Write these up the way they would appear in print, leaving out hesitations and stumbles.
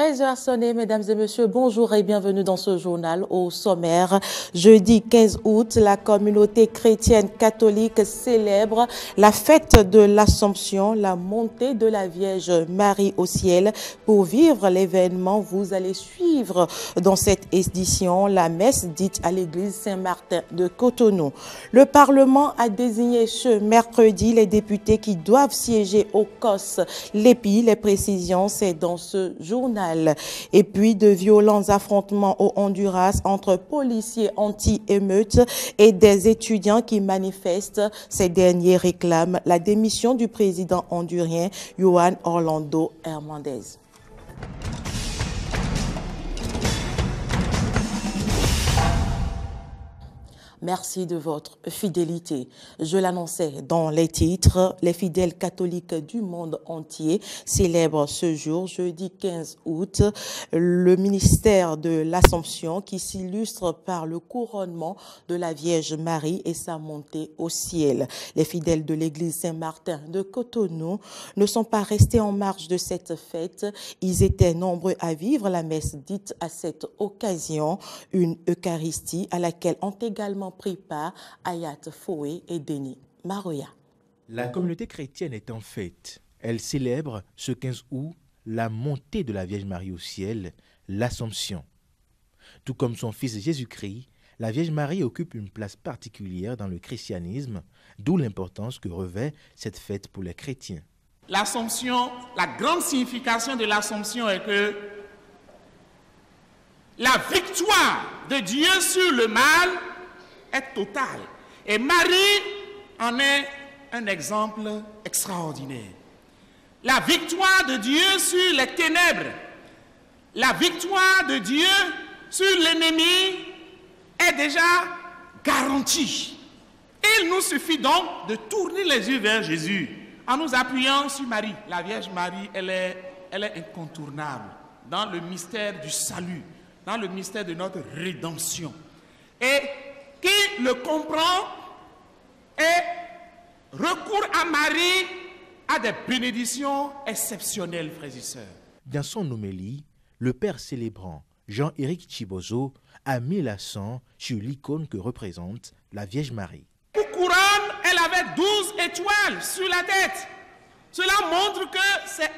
13h sonné, mesdames et messieurs, bonjour et bienvenue dans ce journal. Au sommaire, jeudi 15 août, la communauté chrétienne catholique célèbre la fête de l'Assomption, la montée de la Vierge Marie au ciel. Pour vivre l'événement, vous allez suivre dans cette édition la messe dite à l'église Saint-Martin de Cotonou. Le Parlement a désigné ce mercredi les députés qui doivent siéger au COS Lépi. Les précisions, c'est dans ce journal. Et puis de violents affrontements au Honduras entre policiers anti-émeutes et des étudiants qui manifestent. Ces derniers réclament la démission du président hondurien Juan Orlando Hernández. Merci de votre fidélité. Je l'annonçais dans les titres, les fidèles catholiques du monde entier célèbrent ce jour, jeudi 15 août, le ministère de l'Assomption qui s'illustre par le couronnement de la Vierge Marie et sa montée au ciel. Les fidèles de l'église Saint-Martin de Cotonou ne sont pas restés en marge de cette fête. Ils étaient nombreux à vivre la messe dite à cette occasion, une Eucharistie à laquelle ont également pris part Ayat Foué et Denis Maroya. La communauté chrétienne est en fête. Elle célèbre ce 15 août la montée de la Vierge Marie au ciel, l'Assomption. Tout comme son fils Jésus-Christ, la Vierge Marie occupe une place particulière dans le christianisme, d'où l'importance que revêt cette fête pour les chrétiens. L'Assomption, la grande signification de l'Assomption est que la victoire de Dieu sur le mal est totale. Et Marie en est un exemple extraordinaire. La victoire de Dieu sur les ténèbres, la victoire de Dieu sur l'ennemi est déjà garantie. Il nous suffit donc de tourner les yeux vers Jésus en nous appuyant sur Marie. La Vierge Marie, elle est incontournable dans le mystère du salut, dans le mystère de notre rédemption. Et qui le comprend et recourt à Marie a des bénédictions exceptionnelles, frères et sœurs. Dans son homélie, le père célébrant Jean-Éric Chibozo a mis l'accent sur l'icône que représente la Vierge Marie. Pour couronne, elle avait 12 étoiles sur la tête. Cela montre que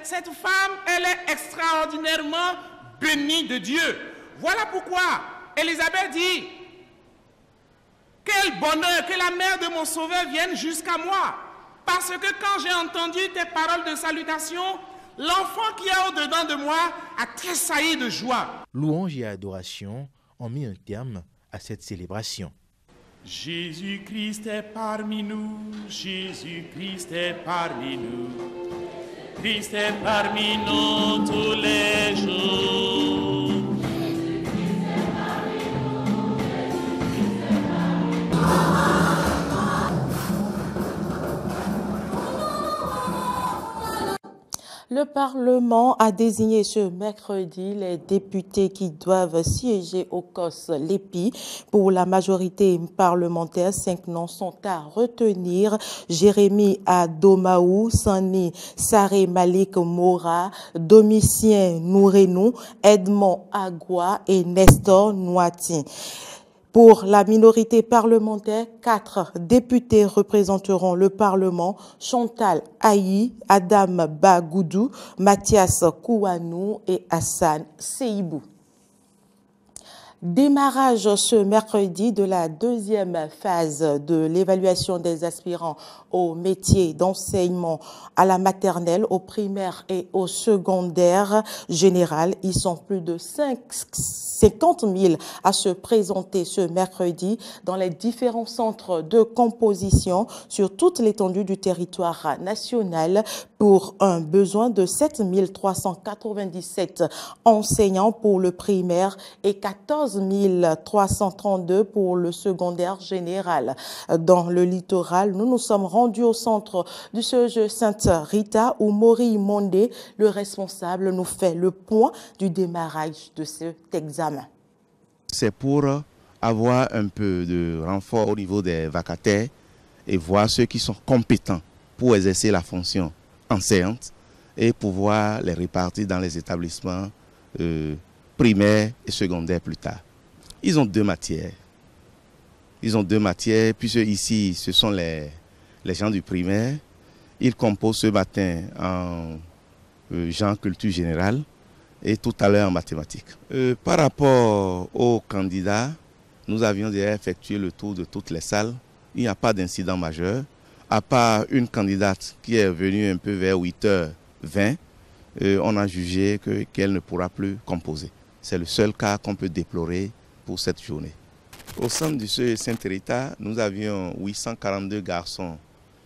cette femme, elle est extraordinairement bénie de Dieu. Voilà pourquoi Élisabeth dit: quel bonheur que la mère de mon sauveur vienne jusqu'à moi. Parce que quand j'ai entendu tes paroles de salutation, l'enfant qui est au-dedans de moi a tressailli de joie. Louange et adoration ont mis un terme à cette célébration. Jésus-Christ est parmi nous, Jésus-Christ est parmi nous, Christ est parmi nous tous les jours. Le Parlement a désigné ce mercredi les députés qui doivent siéger au COS Lépi. Pour la majorité parlementaire, 5 noms sont à retenir: Jérémy Adomaou, Sani Saré Malik Mora, Domitien Nourenou, Edmond Agua et Nestor Nouati. Pour la minorité parlementaire, 4 députés représenteront le Parlement: Chantal Ayi, Adam Bagoudou, Mathias Kouanou et Hassan Seibou. Démarrage ce mercredi de la deuxième phase de l'évaluation des aspirants au métier d'enseignement à la maternelle, au primaire et au secondaire général. Ils sont plus de 50 000 à se présenter ce mercredi dans les différents centres de composition sur toute l'étendue du territoire national pour un besoin de 7 397 enseignants pour le primaire et 14 332 pour le secondaire général. Dans le littoral, nous nous sommes rendus au centre du CEG Sainte-Rita où Maury Mondé, le responsable, nous fait le point du démarrage de cet examen. C'est pour avoir un peu de renfort au niveau des vacataires et voir ceux qui sont compétents pour exercer la fonction enseignante et pouvoir les répartir dans les établissements primaire et secondaire plus tard. Ils ont deux matières. Puisque ici, ce sont les gens du primaire. Ils composent ce matin en genre culture générale et tout à l'heure en mathématiques. Par rapport aux candidats, nous avions déjà effectué le tour de toutes les salles. Il n'y a pas d'incident majeur, à part une candidate qui est venue un peu vers 8h20. On a jugé qu'elle ne pourra plus composer. C'est le seul cas qu'on peut déplorer pour cette journée. Au centre du CE Saint-Rita, nous avions 842 garçons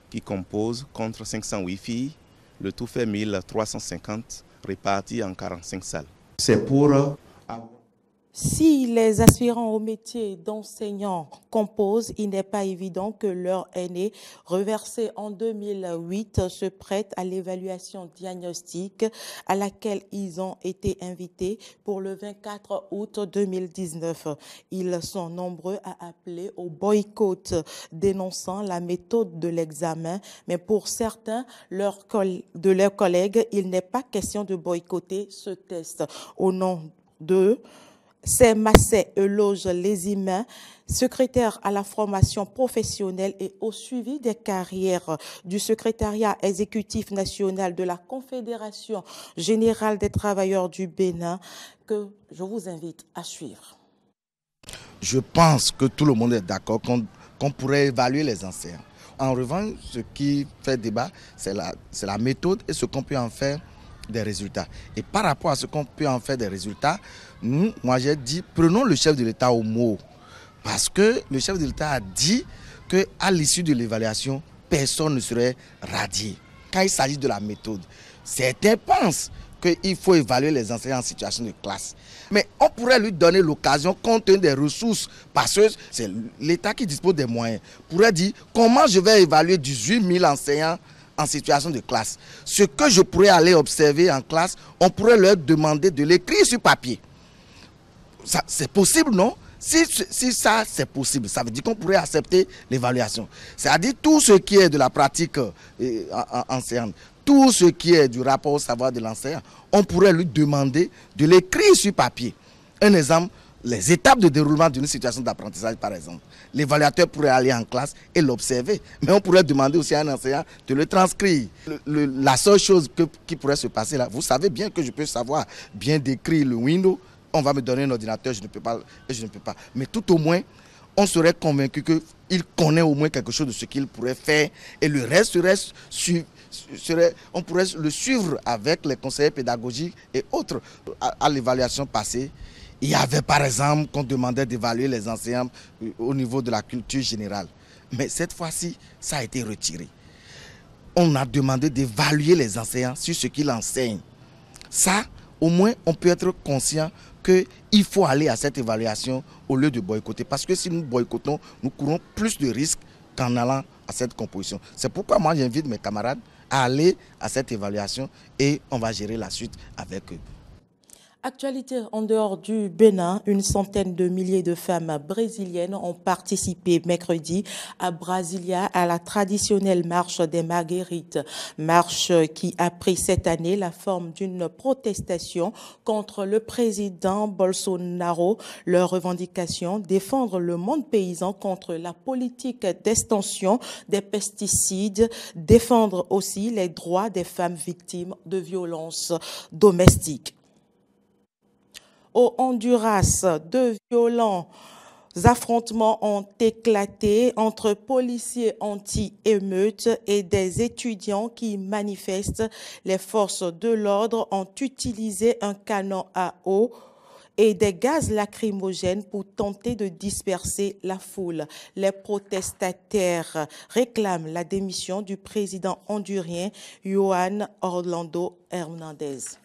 qui composent contre 508 filles. Le tout fait 1350 répartis en 45 salles. C'est pour... Si les aspirants au métier d'enseignant composent, il n'est pas évident que leur aîné, reversé en 2008, se prête à l'évaluation diagnostique à laquelle ils ont été invités pour le 24 août 2019. Ils sont nombreux à appeler au boycott, dénonçant la méthode de l'examen. Mais pour certains de leurs collègues, il n'est pas question de boycotter ce test. Au nom d'eux, c'est Massé Eloge Lézimain, secrétaire à la formation professionnelle et au suivi des carrières du secrétariat exécutif national de la Confédération générale des travailleurs du Bénin, que je vous invite à suivre. Je pense que tout le monde est d'accord qu'on pourrait évaluer les enseignants. En revanche, ce qui fait débat, c'est la méthode et ce qu'on peut en faire des résultats. Et par rapport à ce qu'on peut en faire des résultats, moi j'ai dit, prenons le chef de l'État au mot. Parce que le chef de l'État a dit qu'à l'issue de l'évaluation, personne ne serait radié. Quand il s'agit de la méthode, certains pensent qu'il faut évaluer les enseignants en situation de classe. Mais on pourrait lui donner l'occasion, compte tenu des ressources, parce que c'est l'État qui dispose des moyens, pourrait dire comment je vais évaluer 18 000 enseignants en situation de classe. Ce que je pourrais aller observer en classe, on pourrait leur demander de l'écrire sur papier. C'est possible, non? Si ça, c'est possible, ça veut dire qu'on pourrait accepter l'évaluation. C'est-à-dire tout ce qui est de la pratique enseignante, tout ce qui est du rapport au savoir de l'enseignant, on pourrait lui demander de l'écrire sur papier. Un exemple, les étapes de déroulement d'une situation d'apprentissage, par exemple. L'évaluateur pourrait aller en classe et l'observer. Mais on pourrait demander aussi à un enseignant de le transcrire. La seule chose qui pourrait se passer là, vous savez bien que je peux savoir bien décrire le Windows. On va me donner un ordinateur, je ne peux pas. Mais tout au moins, on serait convaincu qu'il connaît au moins quelque chose de ce qu'il pourrait faire. Et le reste on pourrait le suivre avec les conseillers pédagogiques et autres. À l'évaluation passée, il y avait par exemple qu'on demandait d'évaluer les enseignants au niveau de la culture générale. Mais cette fois-ci, ça a été retiré. On a demandé d'évaluer les enseignants sur ce qu'ils enseignent. Ça, au moins, on peut être conscient qu'il faut aller à cette évaluation au lieu de boycotter. Parce que si nous boycottons, nous courons plus de risques qu'en allant à cette composition. C'est pourquoi moi, j'invite mes camarades à aller à cette évaluation et on va gérer la suite avec eux. Actualité en dehors du Bénin, une centaine de milliers de femmes brésiliennes ont participé mercredi à Brasilia à la traditionnelle marche des Marguerites. Marche qui a pris cette année la forme d'une protestation contre le président Bolsonaro. Leur revendication, défendre le monde paysan contre la politique d'extension des pesticides, défendre aussi les droits des femmes victimes de violences domestiques. Au Honduras, de violents affrontements ont éclaté entre policiers anti-émeutes et des étudiants qui manifestent. Les forces de l'ordre ont utilisé un canon à eau et des gaz lacrymogènes pour tenter de disperser la foule. Les protestataires réclament la démission du président hondurien Juan Orlando Hernández.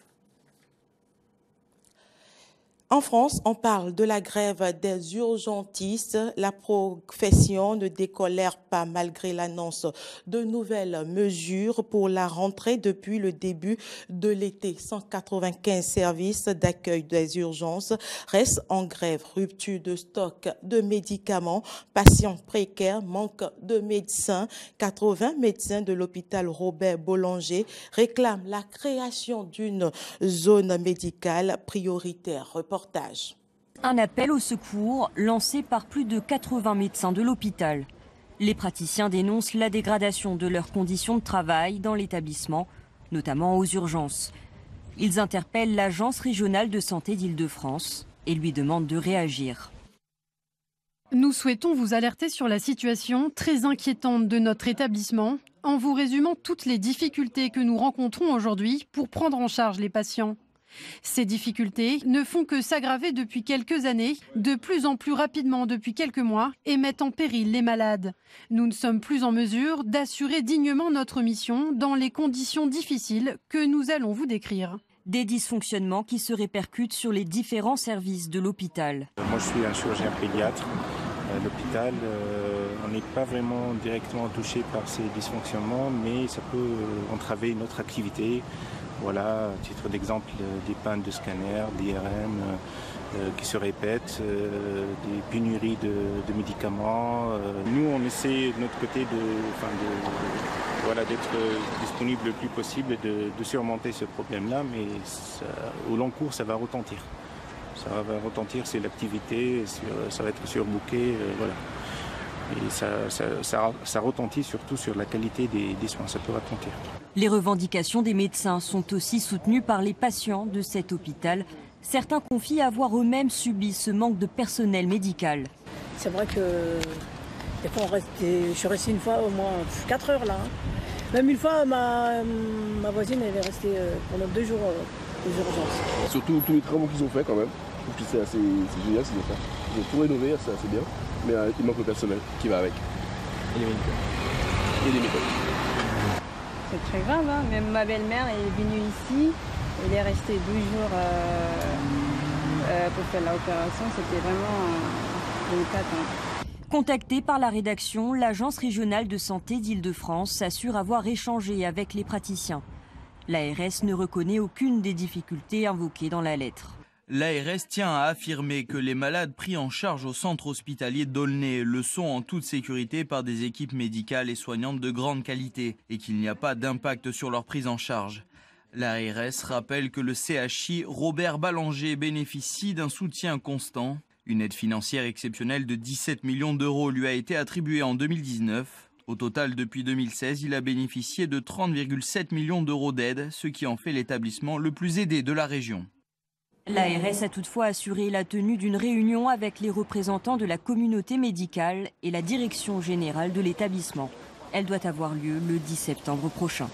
En France, on parle de la grève des urgentistes. La profession ne décolère pas malgré l'annonce de nouvelles mesures pour la rentrée depuis le début de l'été. 195 services d'accueil des urgences restent en grève. Rupture de stock de médicaments, patients précaires, manque de médecins. 80 médecins de l'hôpital Robert Boulanger réclament la création d'une zone médicale prioritaire. Un appel au secours lancé par plus de 80 médecins de l'hôpital. Les praticiens dénoncent la dégradation de leurs conditions de travail dans l'établissement, notamment aux urgences. Ils interpellent l'Agence régionale de santé d'Île-de-France et lui demandent de réagir. Nous souhaitons vous alerter sur la situation très inquiétante de notre établissement en vous résumant toutes les difficultés que nous rencontrons aujourd'hui pour prendre en charge les patients. Ces difficultés ne font que s'aggraver depuis quelques années, de plus en plus rapidement depuis quelques mois, et mettent en péril les malades. Nous ne sommes plus en mesure d'assurer dignement notre mission dans les conditions difficiles que nous allons vous décrire. Des dysfonctionnements qui se répercutent sur les différents services de l'hôpital. Moi, je suis un chirurgien pédiatre. À l'hôpital, on n'est pas vraiment directement touché par ces dysfonctionnements, mais ça peut entraver notre activité. Voilà, à titre d'exemple, des pannes de scanners, d'IRM qui se répètent, des pénuries de médicaments. Nous, on essaie de notre côté d'être disponible le plus possible et de surmonter ce problème-là, mais au long cours, ça va retentir. Ça va retentir sur l'activité, ça va être surbooké, voilà. Et ça retentit surtout sur la qualité des soins, ça peut retentir. Les revendications des médecins sont aussi soutenues par les patients de cet hôpital. Certains confient avoir eux-mêmes subi ce manque de personnel médical. C'est vrai que des fois je suis restée une fois au moins 4 heures là. Même une fois, ma voisine elle est restée pendant 2 jours aux urgences. Surtout tous les travaux qu'ils ont fait quand même. Je trouve que c'est assez génial ce qu'ils ont fait. Ils ont tout rénové, c'est assez bien. Mais il manque le personnel qui va avec. Et les médicaments. Et les méthodes. C'est très grave, hein. Même ma belle-mère est venue ici, elle est restée 12 jours pour faire l'opération, c'était vraiment délicat. Hein. Contactée par la rédaction, l'Agence régionale de santé d'Île-de-France assure avoir échangé avec les praticiens. L'ARS ne reconnaît aucune des difficultés invoquées dans la lettre. L'ARS tient à affirmer que les malades pris en charge au centre hospitalier d'Aulnay le sont en toute sécurité par des équipes médicales et soignantes de grande qualité et qu'il n'y a pas d'impact sur leur prise en charge. L'ARS rappelle que le CHI Robert Boulanger bénéficie d'un soutien constant. Une aide financière exceptionnelle de 17 millions d'euros lui a été attribuée en 2019. Au total, depuis 2016, il a bénéficié de 30,7 millions d'euros d'aide, ce qui en fait l'établissement le plus aidé de la région. L'ARS a toutefois assuré la tenue d'une réunion avec les représentants de la communauté médicale et la direction générale de l'établissement. Elle doit avoir lieu le 10 septembre prochain.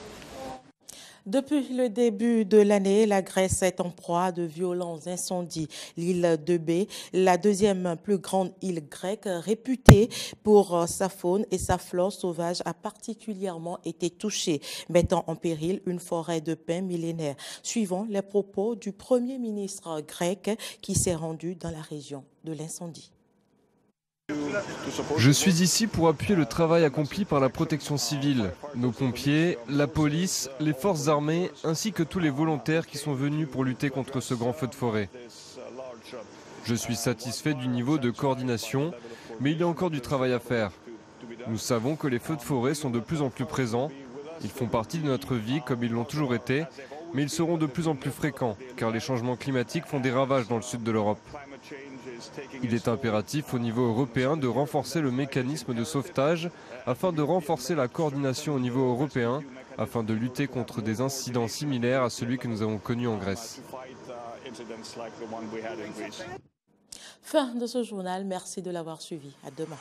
Depuis le début de l'année, la Grèce est en proie de violents incendies. L'île de Bé, la deuxième plus grande île grecque, réputée pour sa faune et sa flore sauvage, a particulièrement été touchée, mettant en péril une forêt de pins millénaire, suivant les propos du Premier ministre grec qui s'est rendu dans la région de l'incendie. Je suis ici pour appuyer le travail accompli par la protection civile, nos pompiers, la police, les forces armées, ainsi que tous les volontaires qui sont venus pour lutter contre ce grand feu de forêt. Je suis satisfait du niveau de coordination, mais il y a encore du travail à faire. Nous savons que les feux de forêt sont de plus en plus présents. Ils font partie de notre vie comme ils l'ont toujours été, mais ils seront de plus en plus fréquents, car les changements climatiques font des ravages dans le sud de l'Europe. Il est impératif au niveau européen de renforcer le mécanisme de sauvetage afin de renforcer la coordination au niveau européen afin de lutter contre des incidents similaires à celui que nous avons connu en Grèce. Fin de ce journal, merci de l'avoir suivi. À demain.